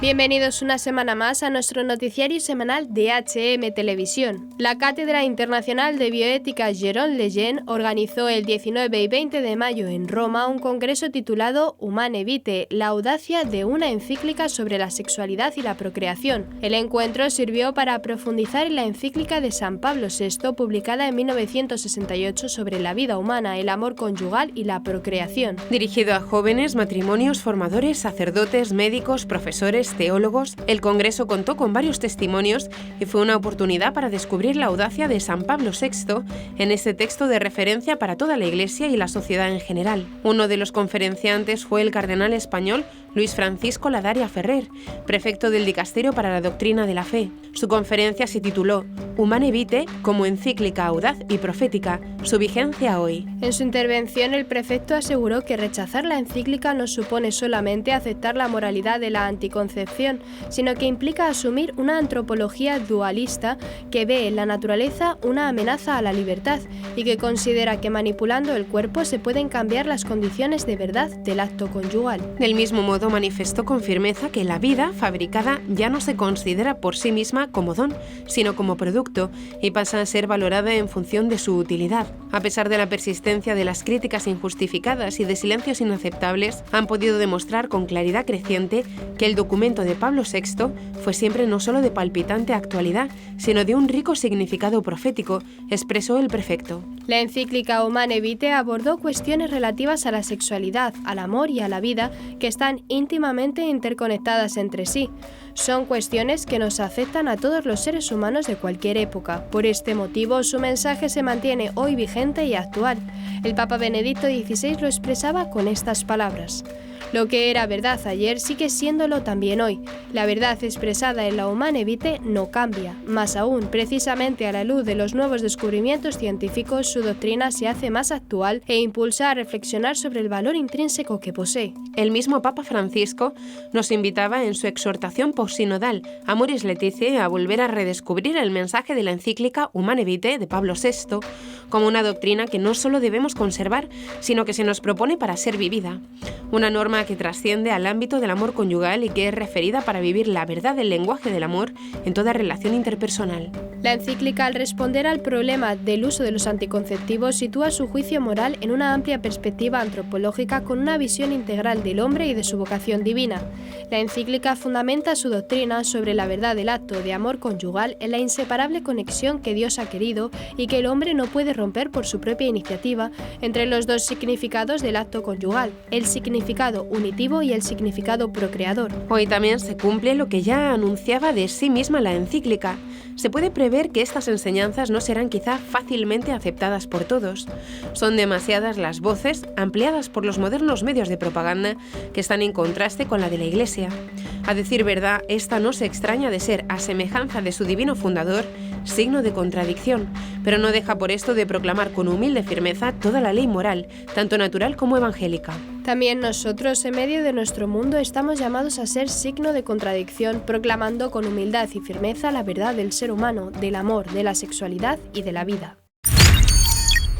Bienvenidos una semana más a nuestro noticiario semanal de HM Televisión. La Cátedra Internacional de Bioética Jérôme Lejeune organizó el 19 y 20 de mayo en Roma un congreso titulado Humane Vitae, la audacia de una encíclica sobre la sexualidad y la procreación. El encuentro sirvió para profundizar en la encíclica de San Pablo VI, publicada en 1968 sobre la vida humana, el amor conyugal y la procreación. Dirigido a jóvenes, matrimonios, formadores, sacerdotes, médicos, profesores, teólogos, el Congreso contó con varios testimonios y fue una oportunidad para descubrir la audacia de San Pablo VI en este texto de referencia para toda la Iglesia y la sociedad en general. Uno de los conferenciantes fue el cardenal español Luis Francisco Ladaria Ferrer, prefecto del Dicasterio para la Doctrina de la Fe. Su conferencia se tituló Humane Vitae como encíclica audaz y profética, su vigencia hoy. En su intervención, el prefecto aseguró que rechazar la encíclica no supone solamente aceptar la moralidad de la anticoncepción, sino que implica asumir una antropología dualista que ve en la naturaleza una amenaza a la libertad y que considera que manipulando el cuerpo se pueden cambiar las condiciones de verdad del acto conyugal. Del mismo modo, manifestó con firmeza que la vida fabricada ya no se considera por sí misma como don, sino como producto, y pasa a ser valorada en función de su utilidad. A pesar de la persistencia de las críticas injustificadas y de silencios inaceptables, han podido demostrar con claridad creciente que el documento de Pablo VI fue siempre no solo de palpitante actualidad, sino de un rico significado profético, expresó el prefecto. La encíclica Humane Vitae abordó cuestiones relativas a la sexualidad, al amor y a la vida que están íntimamente interconectadas entre sí. Son cuestiones que nos afectan a todos los seres humanos de cualquier época. Por este motivo, su mensaje se mantiene hoy vigente y actual. El Papa Benedicto XVI lo expresaba con estas palabras: lo que era verdad ayer sigue siéndolo también hoy. La verdad expresada en la Humane Vitae no cambia. Más aún, precisamente a la luz de los nuevos descubrimientos científicos, su doctrina se hace más actual e impulsa a reflexionar sobre el valor intrínseco que posee. El mismo Papa Francisco nos invitaba en su exhortación postsinodal Amoris Laetitia a volver a redescubrir el mensaje de la encíclica Humane Vitae de Pablo VI como una doctrina que no solo debemos conservar, sino que se nos propone para ser vivida. Una norma que trasciende al ámbito del amor conyugal y que es referida para vivir la verdad del lenguaje del amor en toda relación interpersonal. La encíclica, al responder al problema del uso de los anticonceptivos, sitúa su juicio moral en una amplia perspectiva antropológica con una visión integral del hombre y de su vocación divina. La encíclica fundamenta su doctrina sobre la verdad del acto de amor conyugal en la inseparable conexión que Dios ha querido y que el hombre no puede romper por su propia iniciativa entre los dos significados del acto conyugal, el significado unitivo y el significado procreador. Hoy también se cumple lo que ya anunciaba de sí misma la encíclica. Se puede prever que estas enseñanzas no serán quizá fácilmente aceptadas por todos. Son demasiadas las voces, ampliadas por los modernos medios de propaganda, que están en contraste con la de la Iglesia. A decir verdad, esta no se extraña de ser, a semejanza de su divino fundador, signo de contradicción, pero no deja por esto de proclamar con humilde firmeza toda la ley moral, tanto natural como evangélica. También nosotros, en medio de nuestro mundo, estamos llamados a ser signo de contradicción, proclamando con humildad y firmeza la verdad del ser humano, del amor, de la sexualidad y de la vida.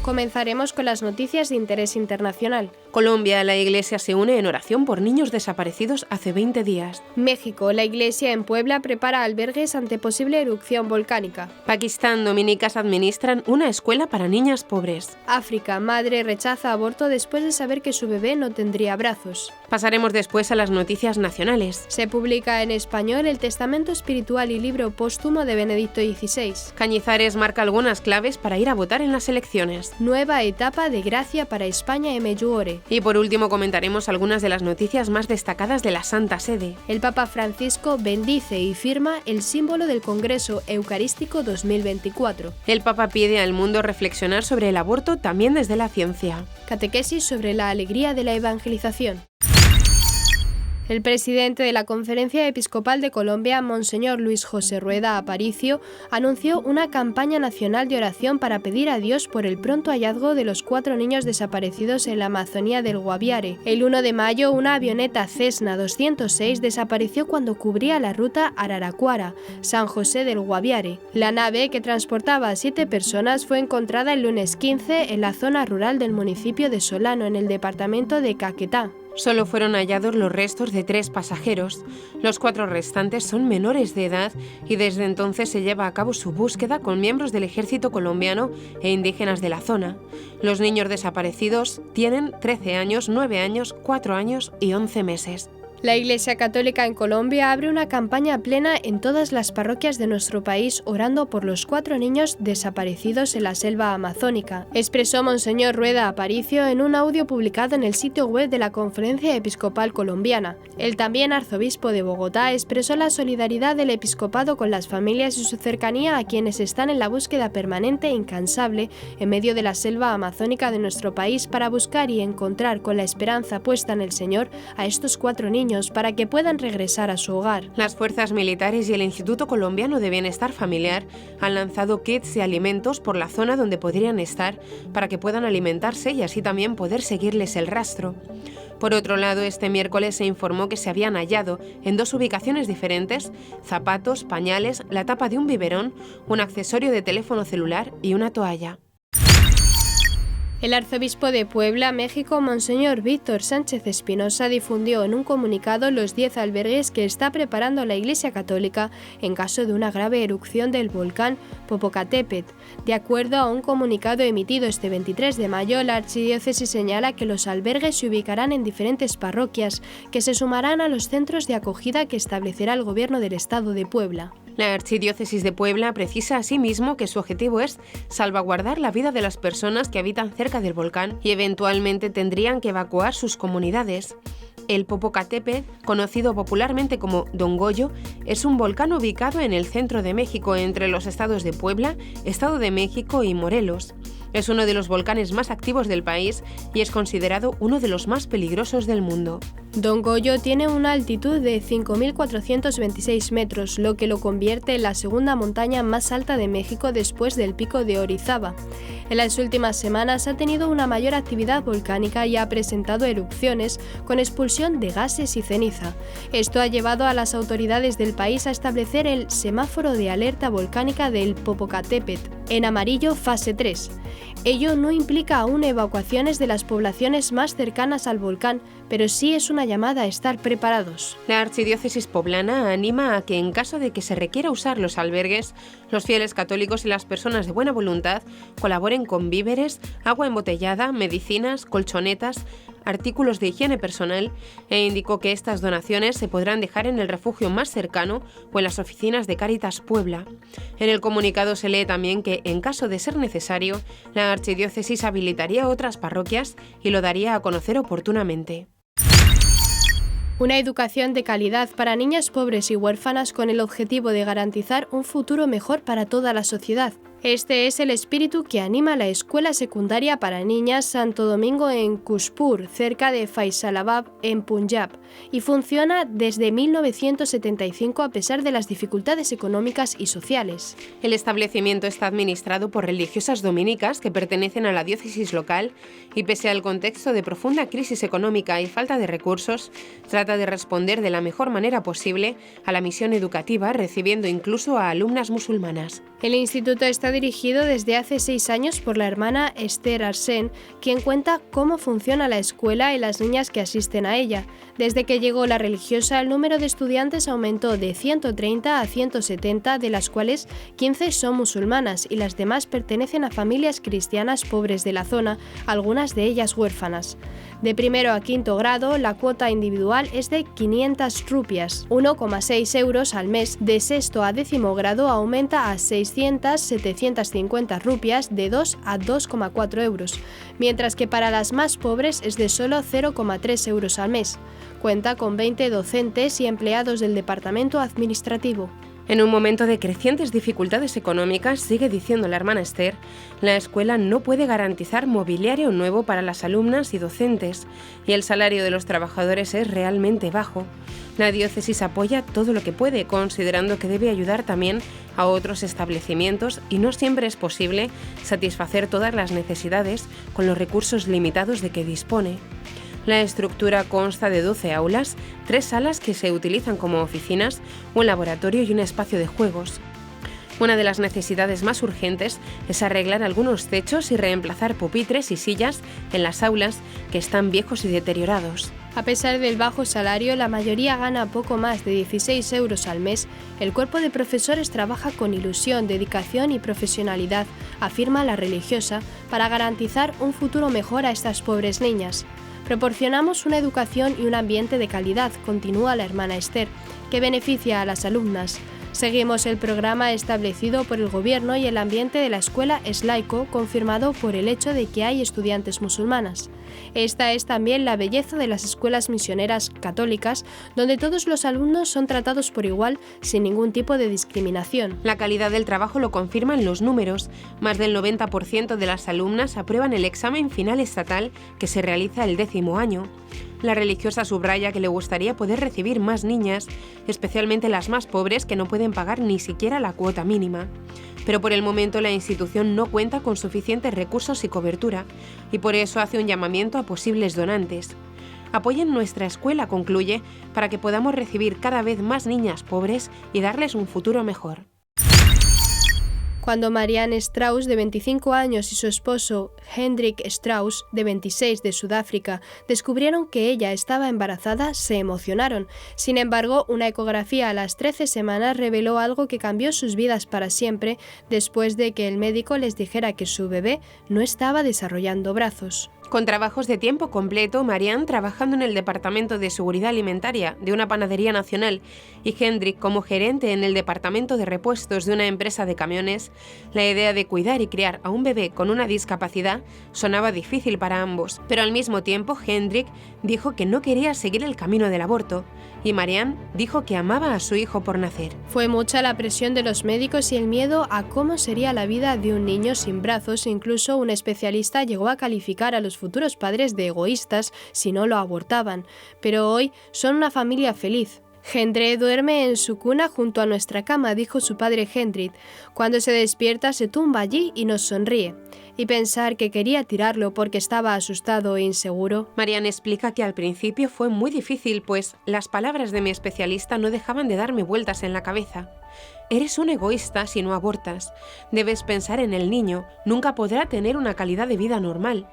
Comenzaremos con las noticias de interés internacional. Colombia, la Iglesia se une en oración por niños desaparecidos hace 20 días. México, la Iglesia en Puebla prepara albergues ante posible erupción volcánica. Pakistán, dominicas administran una escuela para niñas pobres. África, madre rechaza aborto después de saber que su bebé no tendría brazos. Pasaremos después a las noticias nacionales. Se publica en español el Testamento Espiritual y Libro Póstumo de Benedicto XVI. Cañizares marca algunas claves para ir a votar en las elecciones. Nueva etapa de gracia para España y Medjugorje. Y por último comentaremos algunas de las noticias más destacadas de la Santa Sede. El Papa Francisco bendice y firma el símbolo del Congreso Eucarístico 2024. El Papa pide al mundo reflexionar sobre el aborto también desde la ciencia. Catequesis sobre la alegría de la evangelización. El presidente de la Conferencia Episcopal de Colombia, Monseñor Luis José Rueda Aparicio, anunció una campaña nacional de oración para pedir a Dios por el pronto hallazgo de los 4 niños desaparecidos en la Amazonía del Guaviare. El 1 de mayo, una avioneta Cessna 206 desapareció cuando cubría la ruta Araraquara, San José del Guaviare. La nave, que transportaba a 7 personas, fue encontrada el lunes 15 en la zona rural del municipio de Solano, en el departamento de Caquetá. Solo fueron hallados los restos de 3 pasajeros. Los 4 restantes son menores de edad y desde entonces se lleva a cabo su búsqueda con miembros del ejército colombiano e indígenas de la zona. Los niños desaparecidos tienen 13 años, 9 años, 4 años y 11 meses. La Iglesia Católica en Colombia abre una campaña plena en todas las parroquias de nuestro país orando por los 4 niños desaparecidos en la selva amazónica, expresó Monseñor Rueda Aparicio en un audio publicado en el sitio web de la Conferencia Episcopal Colombiana. El también arzobispo de Bogotá expresó la solidaridad del episcopado con las familias y su cercanía a quienes están en la búsqueda permanente e incansable en medio de la selva amazónica de nuestro país para buscar y encontrar con la esperanza puesta en el Señor a estos 4 niños para que puedan regresar a su hogar. Las fuerzas militares y el Instituto Colombiano de Bienestar Familiar han lanzado kits y alimentos por la zona donde podrían estar para que puedan alimentarse y así también poder seguirles el rastro. Por otro lado, este miércoles se informó que se habían hallado en 2 ubicaciones diferentes zapatos, pañales, la tapa de un biberón, un accesorio de teléfono celular y una toalla. El arzobispo de Puebla, México, Monseñor Víctor Sánchez Espinosa, difundió en un comunicado los 10 albergues que está preparando la Iglesia Católica en caso de una grave erupción del volcán Popocatépetl. De acuerdo a un comunicado emitido este 23 de mayo, la archidiócesis señala que los albergues se ubicarán en diferentes parroquias que se sumarán a los centros de acogida que establecerá el Gobierno del Estado de Puebla. La Archidiócesis de Puebla precisa asimismo que su objetivo es salvaguardar la vida de las personas que habitan cerca del volcán y eventualmente tendrían que evacuar sus comunidades. El Popocatépetl, conocido popularmente como Don Goyo, es un volcán ubicado en el centro de México entre los estados de Puebla, Estado de México y Morelos. Es uno de los volcanes más activos del país y es considerado uno de los más peligrosos del mundo. Don Goyo tiene una altitud de 5.426 metros, lo que lo convierte en la segunda montaña más alta de México después del pico de Orizaba. En las últimas semanas ha tenido una mayor actividad volcánica y ha presentado erupciones con expulsión de gases y ceniza. Esto ha llevado a las autoridades del país a establecer el semáforo de alerta volcánica del Popocatépetl en amarillo fase 3. Ello no implica aún evacuaciones de las poblaciones más cercanas al volcán, pero sí es una llamada a estar preparados. La Archidiócesis poblana anima a que en caso de que se requiera usar los albergues, los fieles católicos y las personas de buena voluntad colaboren con víveres, agua embotellada, medicinas, colchonetas, artículos de higiene personal e indicó que estas donaciones se podrán dejar en el refugio más cercano o en las oficinas de Cáritas Puebla. En el comunicado se lee también que, en caso de ser necesario, la Archidiócesis habilitaría otras parroquias y lo daría a conocer oportunamente. Una educación de calidad para niñas pobres y huérfanas con el objetivo de garantizar un futuro mejor para toda la sociedad. Este es el espíritu que anima la Escuela Secundaria para Niñas Santo Domingo en Kushpur, cerca de Faisalabad, en Punjab, y funciona desde 1975 a pesar de las dificultades económicas y sociales. El establecimiento está administrado por religiosas dominicas que pertenecen a la diócesis local y, pese al contexto de profunda crisis económica y falta de recursos, trata de responder de la mejor manera posible a la misión educativa, recibiendo incluso a alumnas musulmanas. El instituto está dirigido desde hace 6 años por la hermana Esther Arsen, quien cuenta cómo funciona la escuela y las niñas que asisten a ella. Desde que llegó la religiosa, el número de estudiantes aumentó de 130 a 170, de las cuales 15 son musulmanas y las demás pertenecen a familias cristianas pobres de la zona, algunas de ellas huérfanas. De primero a quinto grado, la cuota individual es de 500 rupias, 1,6 euros al mes. De sexto a décimo grado aumenta a 750 rupias, de 2 a 2,4 euros, mientras que para las más pobres es de solo 0,3 euros al mes. Cuenta con 20 docentes y empleados del departamento administrativo. En un momento de crecientes dificultades económicas, sigue diciendo la hermana Esther, la escuela no puede garantizar mobiliario nuevo para las alumnas y docentes, y el salario de los trabajadores es realmente bajo. La diócesis apoya todo lo que puede, considerando que debe ayudar también a otros establecimientos y no siempre es posible satisfacer todas las necesidades con los recursos limitados de que dispone. La estructura consta de 12 aulas, 3 salas que se utilizan como oficinas, un laboratorio y un espacio de juegos. Una de las necesidades más urgentes es arreglar algunos techos y reemplazar pupitres y sillas en las aulas que están viejos y deteriorados. A pesar del bajo salario, la mayoría gana poco más de 16 euros al mes. El cuerpo de profesores trabaja con ilusión, dedicación y profesionalidad, afirma la religiosa, para garantizar un futuro mejor a estas pobres niñas. Proporcionamos una educación y un ambiente de calidad, continúa la hermana Esther, que beneficia a las alumnas. Seguimos el programa establecido por el gobierno y el ambiente de la escuela es laico, confirmado por el hecho de que hay estudiantes musulmanas. Esta es también la belleza de las escuelas misioneras católicas, donde todos los alumnos son tratados por igual, sin ningún tipo de discriminación. La calidad del trabajo lo confirman los números. Más del 90% de las alumnas aprueban el examen final estatal que se realiza el 10º año. La religiosa subraya que le gustaría poder recibir más niñas, especialmente las más pobres que no pueden pagar ni siquiera la cuota mínima. Pero por el momento la institución no cuenta con suficientes recursos y cobertura, y por eso hace un llamamiento a posibles donantes. Apoyen nuestra escuela, concluye, para que podamos recibir cada vez más niñas pobres y darles un futuro mejor. Cuando Marianne Strauss, de 25 años, y su esposo Hendrik Strauss, de 26, de Sudáfrica, descubrieron que ella estaba embarazada, se emocionaron. Sin embargo, una ecografía a las 13 semanas reveló algo que cambió sus vidas para siempre, después de que el médico les dijera que su bebé no estaba desarrollando brazos. Con trabajos de tiempo completo, Marianne trabajando en el Departamento de Seguridad Alimentaria de una panadería nacional y Hendrik como gerente en el Departamento de Repuestos de una empresa de camiones, la idea de cuidar y criar a un bebé con una discapacidad sonaba difícil para ambos. Pero al mismo tiempo, Hendrik dijo que no quería seguir el camino del aborto y Marianne dijo que amaba a su hijo por nacer. Fue mucha la presión de los médicos y el miedo a cómo sería la vida de un niño sin brazos. Incluso un especialista llegó a calificar a los futuros padres de egoístas si no lo abortaban, pero hoy son una familia feliz. Gendre duerme en su cuna junto a nuestra cama, dijo su padre Hendrik. Cuando se despierta se tumba allí y nos sonríe. Y pensar que quería tirarlo porque estaba asustado e inseguro. Marianne explica que al principio fue muy difícil, pues las palabras de mi especialista no dejaban de darme vueltas en la cabeza. Eres un egoísta si no abortas. Debes pensar en el niño, nunca podrá tener una calidad de vida normal.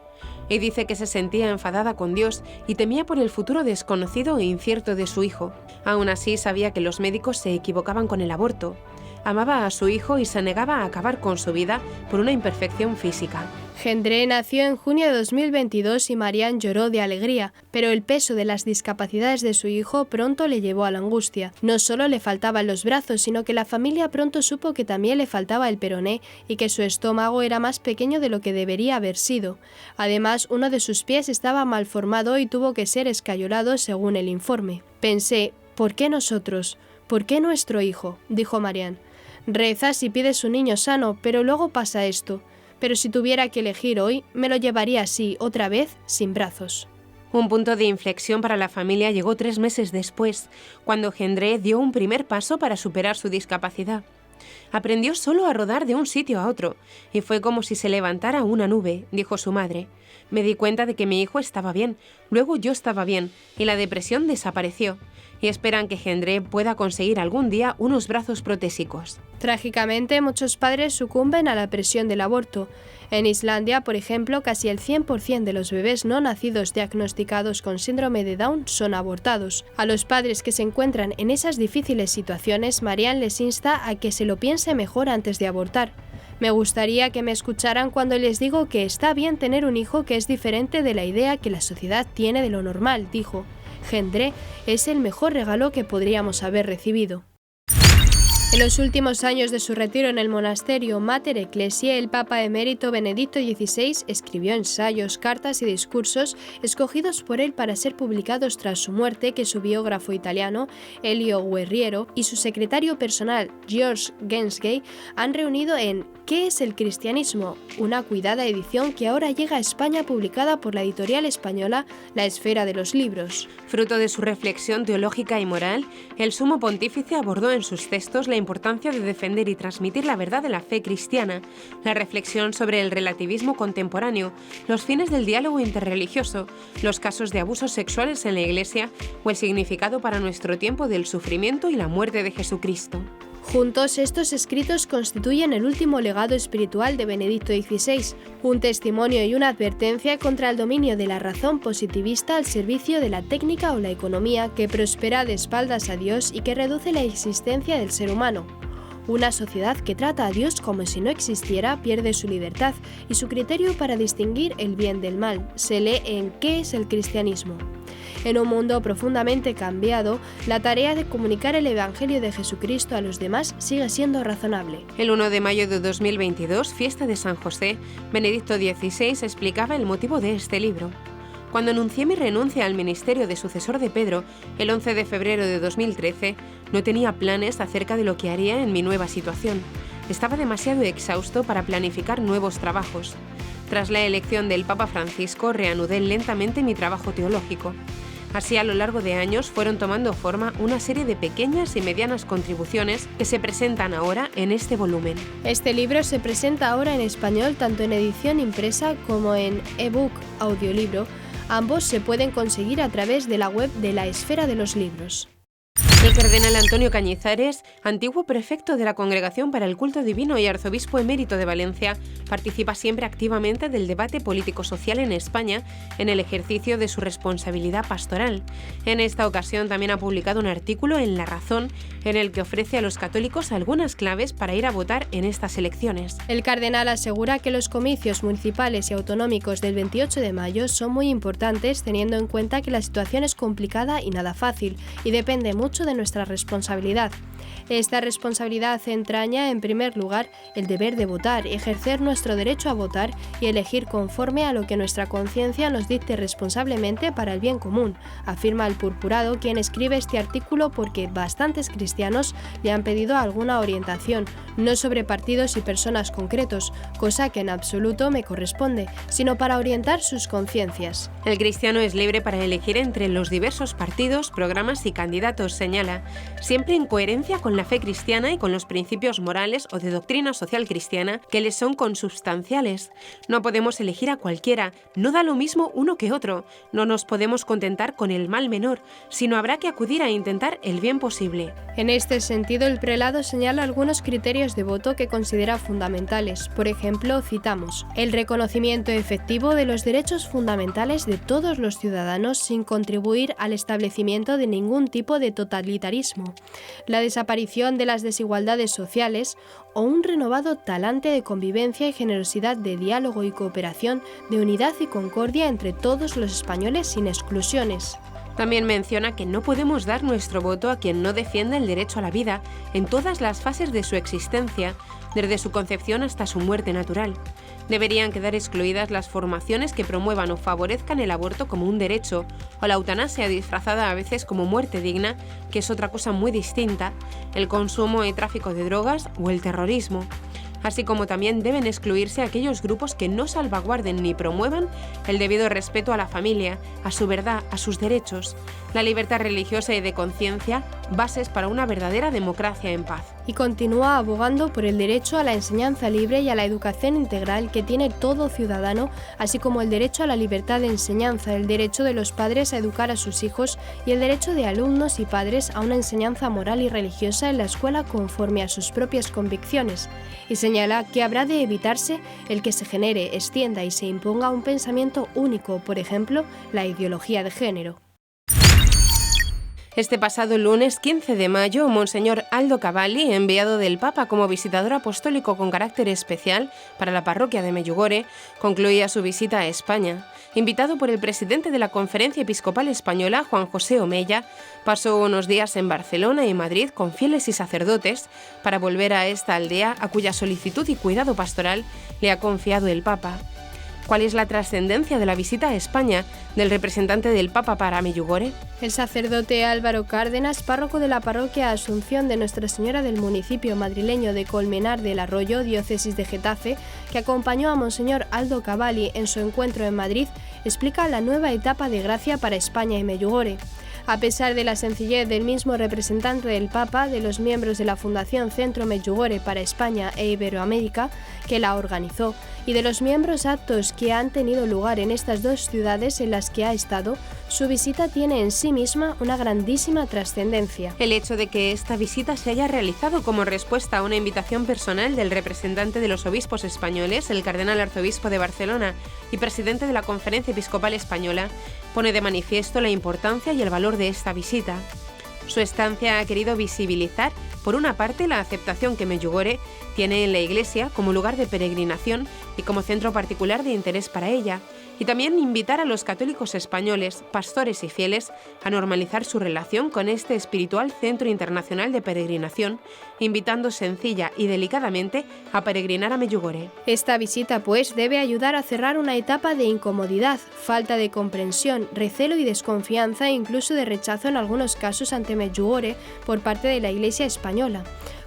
Y dice que se sentía enfadada con Dios y temía por el futuro desconocido e incierto de su hijo. Aún así sabía que los médicos se equivocaban con el aborto. Amaba a su hijo y se negaba a acabar con su vida por una imperfección física. Gendre nació en junio de 2022 y Marianne lloró de alegría, pero el peso de las discapacidades de su hijo pronto le llevó a la angustia. No solo le faltaban los brazos, sino que la familia pronto supo que también le faltaba el peroné y que su estómago era más pequeño de lo que debería haber sido. Además, uno de sus pies estaba mal formado y tuvo que ser escayolado según el informe. Pensé, ¿por qué nosotros? ¿Por qué nuestro hijo?, dijo Marianne. Rezas y pides un niño sano, pero luego pasa esto. Pero si tuviera que elegir hoy, me lo llevaría así, otra vez, sin brazos. Un punto de inflexión para la familia llegó 3 meses después, cuando Gendre dio un primer paso para superar su discapacidad. Aprendió solo a rodar de un sitio a otro, y fue como si se levantara una nube, dijo su madre. Me di cuenta de que mi hijo estaba bien, luego yo estaba bien, y la depresión desapareció. Y esperan que Gendre pueda conseguir algún día unos brazos protésicos. Trágicamente, muchos padres sucumben a la presión del aborto. En Islandia, por ejemplo, casi el 100% de los bebés no nacidos diagnosticados con síndrome de Down son abortados. A los padres que se encuentran en esas difíciles situaciones, Marianne les insta a que se lo piense mejor antes de abortar. Me gustaría que me escucharan cuando les digo que está bien tener un hijo que es diferente de la idea que la sociedad tiene de lo normal, dijo. Gendre es el mejor regalo que podríamos haber recibido. En los últimos años de su retiro en el monasterio Mater Ecclesiae, el Papa emérito Benedicto XVI escribió ensayos, cartas y discursos escogidos por él para ser publicados tras su muerte, que su biógrafo italiano, Elio Guerriero, y su secretario personal, George Gensgay, han reunido en ¿Qué es el cristianismo?, una cuidada edición que ahora llega a España, publicada por la editorial española La Esfera de los Libros. Fruto de su reflexión teológica y moral, el sumo pontífice abordó en sus textos la importancia de defender y transmitir la verdad de la fe cristiana, la reflexión sobre el relativismo contemporáneo, los fines del diálogo interreligioso, los casos de abusos sexuales en la Iglesia o el significado para nuestro tiempo del sufrimiento y la muerte de Jesucristo. Juntos, estos escritos constituyen el último legado espiritual de Benedicto XVI, un testimonio y una advertencia contra el dominio de la razón positivista al servicio de la técnica o la economía que prospera de espaldas a Dios y que reduce la existencia del ser humano. Una sociedad que trata a Dios como si no existiera pierde su libertad y su criterio para distinguir el bien del mal se lee en ¿qué es el cristianismo? En un mundo profundamente cambiado, la tarea de comunicar el Evangelio de Jesucristo a los demás sigue siendo razonable. El 1 de mayo de 2022, fiesta de San José, Benedicto XVI explicaba el motivo de este libro. Cuando anuncié mi renuncia al ministerio de sucesor de Pedro, el 11 de febrero de 2013, no tenía planes acerca de lo que haría en mi nueva situación. Estaba demasiado exhausto para planificar nuevos trabajos. Tras la elección del Papa Francisco, reanudé lentamente mi trabajo teológico. Así, a lo largo de años, fueron tomando forma una serie de pequeñas y medianas contribuciones que se presentan ahora en este volumen. Este libro se presenta ahora en español tanto en edición impresa como en ebook audiolibro. Ambos se pueden conseguir a través de la web de la Esfera de los Libros. El cardenal Antonio Cañizares, antiguo prefecto de la Congregación para el Culto Divino y arzobispo emérito de Valencia, participa siempre activamente del debate político-social en España en el ejercicio de su responsabilidad pastoral. En esta ocasión también ha publicado un artículo en La Razón en el que ofrece a los católicos algunas claves para ir a votar en estas elecciones. El cardenal asegura que los comicios municipales y autonómicos del 28 de mayo son muy importantes teniendo en cuenta que la situación es complicada y nada fácil y depende mucho de nuestra responsabilidad. Esta responsabilidad entraña, en primer lugar, el deber de votar, ejercer nuestro derecho a votar y elegir conforme a lo que nuestra conciencia nos dicte responsablemente para el bien común, afirma el purpurado, quien escribe este artículo porque bastantes cristianos le han pedido alguna orientación, no sobre partidos y personas concretos, cosa que en absoluto me corresponde, sino para orientar sus conciencias. El cristiano es libre para elegir entre los diversos partidos, programas y candidatos, señala, siempre en coherencia con la fe cristiana y con los principios morales o de doctrina social cristiana que les son consubstanciales. No podemos elegir a cualquiera, no da lo mismo uno que otro, no nos podemos contentar con el mal menor, sino habrá que acudir a intentar el bien posible. En este sentido, el prelado señala algunos criterios de voto que considera fundamentales. Por ejemplo, citamos: el reconocimiento efectivo de los derechos fundamentales de todos los ciudadanos sin contribuir al establecimiento de ningún tipo de totalitarismo, la desaparición de las desigualdades sociales o un renovado talante de convivencia y generosidad de diálogo y cooperación, de unidad y concordia entre todos los españoles sin exclusiones. También menciona que no podemos dar nuestro voto a quien no defienda el derecho a la vida en todas las fases de su existencia, desde su concepción hasta su muerte natural. Deberían quedar excluidas las formaciones que promuevan o favorezcan el aborto como un derecho, o la eutanasia disfrazada a veces como muerte digna, que es otra cosa muy distinta, el consumo y tráfico de drogas o el terrorismo. Así como también deben excluirse aquellos grupos que no salvaguarden ni promuevan el debido respeto a la familia, a su verdad, a sus derechos, la libertad religiosa y de conciencia, bases para una verdadera democracia en paz. Y continúa abogando por el derecho a la enseñanza libre y a la educación integral que tiene todo ciudadano, así como el derecho a la libertad de enseñanza, el derecho de los padres a educar a sus hijos y el derecho de alumnos y padres a una enseñanza moral y religiosa en la escuela conforme a sus propias convicciones. Y señala que habrá de evitarse el que se genere, extienda y se imponga un pensamiento único, por ejemplo, la ideología de género. Este pasado lunes 15 de mayo, Monseñor Aldo Cavalli, enviado del Papa como visitador apostólico con carácter especial para la parroquia de Medjugorje, concluía su visita a España. Invitado por el presidente de la Conferencia Episcopal Española, Juan José Omella, pasó unos días en Barcelona y Madrid con fieles y sacerdotes para volver a esta aldea a cuya solicitud y cuidado pastoral le ha confiado el Papa. ¿Cuál es la trascendencia de la visita a España del representante del Papa para Medjugorje? El sacerdote Álvaro Cárdenas, párroco de la parroquia Asunción de Nuestra Señora del municipio madrileño de Colmenar del Arroyo, diócesis de Getafe, que acompañó a Monseñor Aldo Cavalli en su encuentro en Madrid, explica la nueva etapa de gracia para España y Medjugorje. A pesar de la sencillez del mismo representante del Papa, de los miembros de la Fundación Centro Medjugorje para España e Iberoamérica, que la organizó, y de los miembros aptos que han tenido lugar en estas dos ciudades en las que ha estado, su visita tiene en sí misma una grandísima trascendencia. El hecho de que esta visita se haya realizado como respuesta a una invitación personal del representante de los obispos españoles, el cardenal arzobispo de Barcelona y presidente de la Conferencia Episcopal Española, pone de manifiesto la importancia y el valor de esta visita. Su estancia ha querido visibilizar, por una parte, la aceptación que Medjugorje tiene en la Iglesia como lugar de peregrinación y como centro particular de interés para ella, y también invitar a los católicos españoles, pastores y fieles, a normalizar su relación con este espiritual centro internacional de peregrinación, invitando sencilla y delicadamente a peregrinar a Medjugorje. Esta visita, pues, debe ayudar a cerrar una etapa de incomodidad, falta de comprensión, recelo y desconfianza e incluso de rechazo en algunos casos ante Medjugorje por parte de la Iglesia española.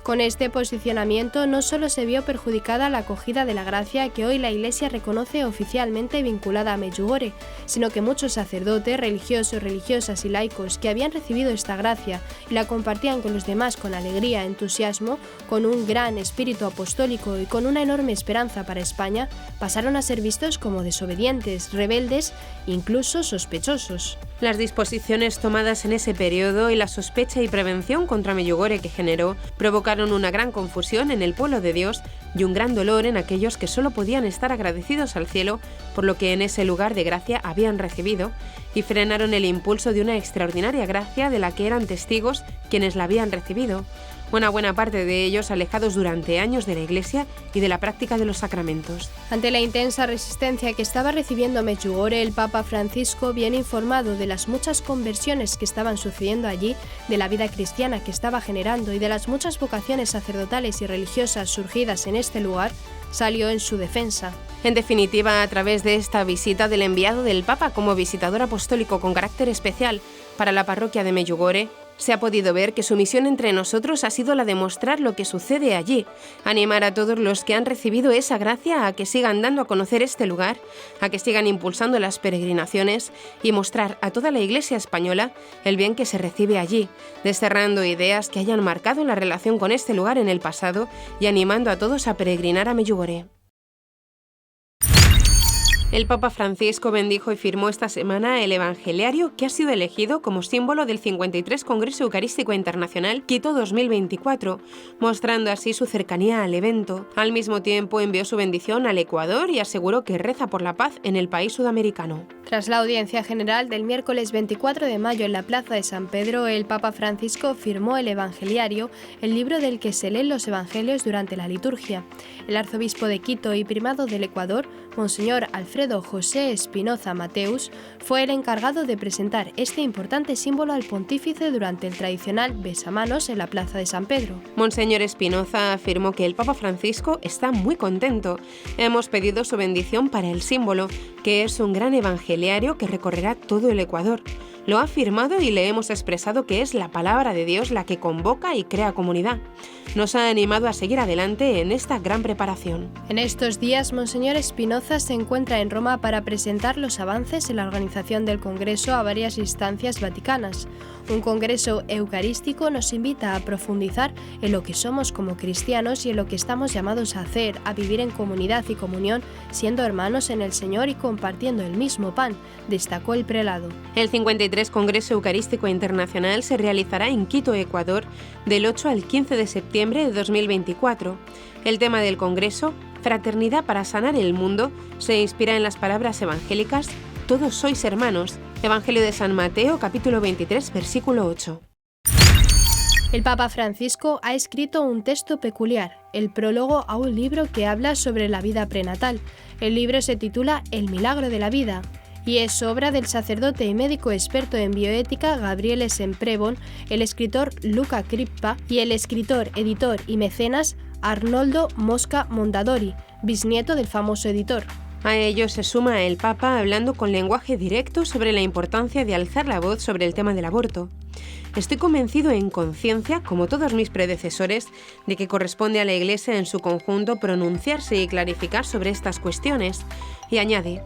Con este posicionamiento no solo se vio perjudicada la acogida de la gracia que hoy la Iglesia reconoce oficialmente vinculada a Medjugorje, sino que muchos sacerdotes, religiosos, religiosas y laicos que habían recibido esta gracia y la compartían con los demás con alegría, entusiasmo, con un gran espíritu apostólico y con una enorme esperanza para España, pasaron a ser vistos como desobedientes, rebeldes e incluso sospechosos. Las disposiciones tomadas en ese periodo y la sospecha y prevención contra Medjugorje que generó provocaron una gran confusión en el pueblo de Dios y un gran dolor en aquellos que solo podían estar agradecidos al cielo por lo que en ese lugar de gracia habían recibido, y frenaron el impulso de una extraordinaria gracia de la que eran testigos quienes la habían recibido, una buena parte de ellos alejados durante años de la Iglesia y de la práctica de los sacramentos. Ante la intensa resistencia que estaba recibiendo Medjugorje, el Papa Francisco, bien informado de las muchas conversiones que estaban sucediendo allí, de la vida cristiana que estaba generando y de las muchas vocaciones sacerdotales y religiosas surgidas en este lugar, salió en su defensa. En definitiva, a través de esta visita del enviado del Papa como visitador apostólico con carácter especial para la parroquia de Medjugorje, se ha podido ver que su misión entre nosotros ha sido la de mostrar lo que sucede allí, animar a todos los que han recibido esa gracia a que sigan dando a conocer este lugar, a que sigan impulsando las peregrinaciones y mostrar a toda la Iglesia española el bien que se recibe allí, desterrando ideas que hayan marcado la relación con este lugar en el pasado y animando a todos a peregrinar a Medjugorje. El Papa Francisco bendijo y firmó esta semana el Evangeliario que ha sido elegido como símbolo del 53 Congreso Eucarístico Internacional Quito 2024, mostrando así su cercanía al evento. Al mismo tiempo envió su bendición al Ecuador y aseguró que reza por la paz en el país sudamericano. Tras la audiencia general del miércoles 24 de mayo en la Plaza de San Pedro, el Papa Francisco firmó el Evangeliario, el libro del que se leen los evangelios durante la liturgia. El arzobispo de Quito y primado del Ecuador, Monseñor Alfredo José Espinoza Mateus, fue el encargado de presentar este importante símbolo al pontífice durante el tradicional besamanos en la Plaza de San Pedro. Monseñor Espinoza afirmó que el Papa Francisco está muy contento. Hemos pedido su bendición para el símbolo, que es un gran evangeliario que recorrerá todo el Ecuador. Lo ha firmado y le hemos expresado que es la palabra de Dios la que convoca y crea comunidad. Nos ha animado a seguir adelante en esta gran preparación. En estos días, Monseñor Espinoza se encuentra en Roma para presentar los avances en la organización del Congreso a varias instancias vaticanas. Un Congreso Eucarístico nos invita a profundizar en lo que somos como cristianos y en lo que estamos llamados a hacer, a vivir en comunidad y comunión, siendo hermanos en el Señor y compartiendo el mismo pan, destacó el prelado. El 53 Congreso Eucarístico Internacional se realizará en Quito, Ecuador, del 8 al 15 de septiembre de 2024. El tema del Congreso, Fraternidad para sanar el mundo, se inspira en las palabras evangélicas «Todos sois hermanos», Evangelio de San Mateo, capítulo 23, versículo 8. El Papa Francisco ha escrito un texto peculiar, el prólogo a un libro que habla sobre la vida prenatal. El libro se titula El milagro de la vida y es obra del sacerdote y médico experto en bioética Gabriele Semprevon, el escritor Luca Crippa y el escritor, editor y mecenas Arnoldo Mosca Mondadori, bisnieto del famoso editor. A ello se suma el Papa hablando con lenguaje directo sobre la importancia de alzar la voz sobre el tema del aborto. Estoy convencido en conciencia, como todos mis predecesores, de que corresponde a la Iglesia en su conjunto pronunciarse y clarificar sobre estas cuestiones. Y añade,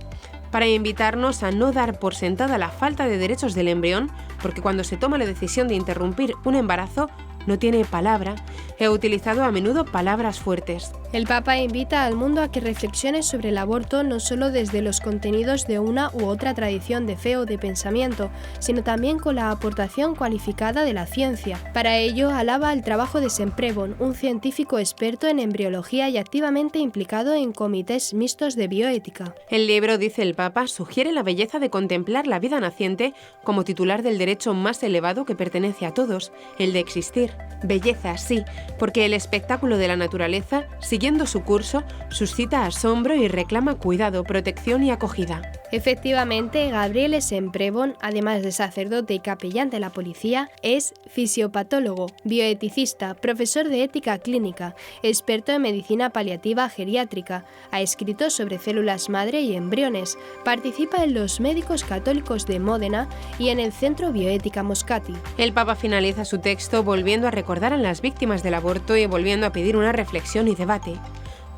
para invitarnos a no dar por sentada la falta de derechos del embrión, porque cuando se toma la decisión de interrumpir un embarazo, no tiene palabra. He utilizado a menudo palabras fuertes. El Papa invita al mundo a que reflexione sobre el aborto no solo desde los contenidos de una u otra tradición de fe o de pensamiento, sino también con la aportación cualificada de la ciencia. Para ello, alaba el trabajo de Semprevon, un científico experto en embriología y activamente implicado en comités mixtos de bioética. El libro, dice el Papa, sugiere la belleza de contemplar la vida naciente como titular del derecho más elevado que pertenece a todos, el de existir. Belleza, sí, porque el espectáculo de la naturaleza, siguiendo su curso, suscita asombro y reclama cuidado, protección y acogida. Efectivamente, Gabriele Semprevon, además de sacerdote y capellán de la policía, es fisiopatólogo, bioeticista, profesor de ética clínica, experto en medicina paliativa geriátrica, ha escrito sobre células madre y embriones, participa en los Médicos Católicos de Módena y en el Centro Bioética Moscati. El Papa finaliza su texto volviendo a recordar a las víctimas del aborto y volviendo a pedir una reflexión y debate.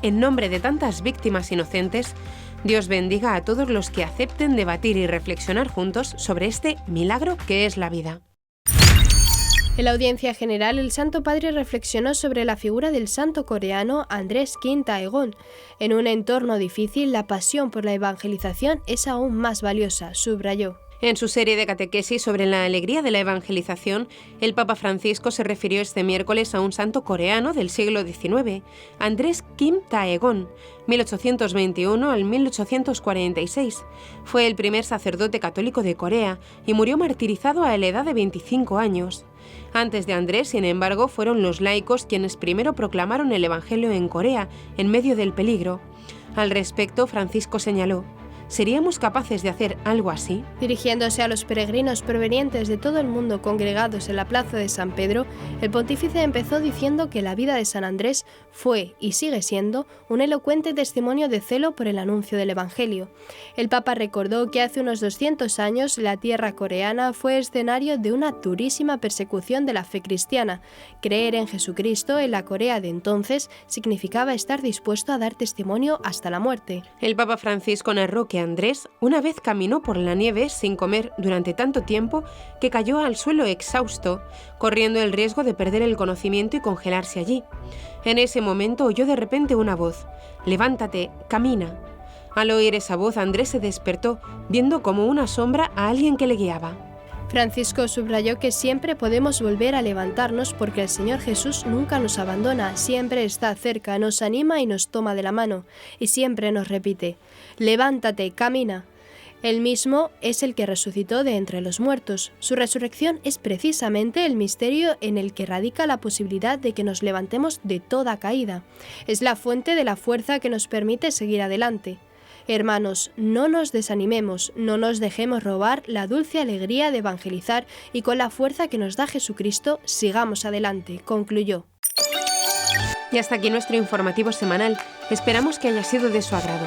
En nombre de tantas víctimas inocentes, Dios bendiga a todos los que acepten debatir y reflexionar juntos sobre este milagro que es la vida. En la audiencia general, el Santo Padre reflexionó sobre la figura del santo coreano Andrés Kim Tae-gon. En un entorno difícil, la pasión por la evangelización es aún más valiosa, subrayó. En su serie de catequesis sobre la alegría de la evangelización, el Papa Francisco se refirió este miércoles a un santo coreano del siglo XIX, Andrés Kim Tae-gon, 1821 al 1846. Fue el primer sacerdote católico de Corea y murió martirizado a la edad de 25 años. Antes de Andrés, sin embargo, fueron los laicos quienes primero proclamaron el Evangelio en Corea, en medio del peligro. Al respecto, Francisco señaló: ¿seríamos capaces de hacer algo así? Dirigiéndose a los peregrinos provenientes de todo el mundo congregados en la plaza de San Pedro, el pontífice empezó diciendo que la vida de San Andrés fue y sigue siendo un elocuente testimonio de celo por el anuncio del Evangelio. El Papa recordó que hace unos 200 años la tierra coreana fue escenario de una durísima persecución de la fe cristiana. Creer en Jesucristo en la Corea de entonces significaba estar dispuesto a dar testimonio hasta la muerte. El Papa Francisco narró que Andrés una vez caminó por la nieve sin comer durante tanto tiempo que cayó al suelo exhausto, corriendo el riesgo de perder el conocimiento y congelarse allí. En ese momento oyó de repente una voz: «Levántate, camina». Al oír esa voz, Andrés se despertó, viendo como una sombra a alguien que le guiaba. Francisco subrayó que siempre podemos volver a levantarnos porque el Señor Jesús nunca nos abandona, siempre está cerca, nos anima y nos toma de la mano, y siempre nos repite: «Levántate, camina». Él mismo es el que resucitó de entre los muertos. Su resurrección es precisamente el misterio en el que radica la posibilidad de que nos levantemos de toda caída. Es la fuente de la fuerza que nos permite seguir adelante. Hermanos, no nos desanimemos, no nos dejemos robar la dulce alegría de evangelizar y con la fuerza que nos da Jesucristo, sigamos adelante, concluyó. Y hasta aquí nuestro informativo semanal. Esperamos que haya sido de su agrado.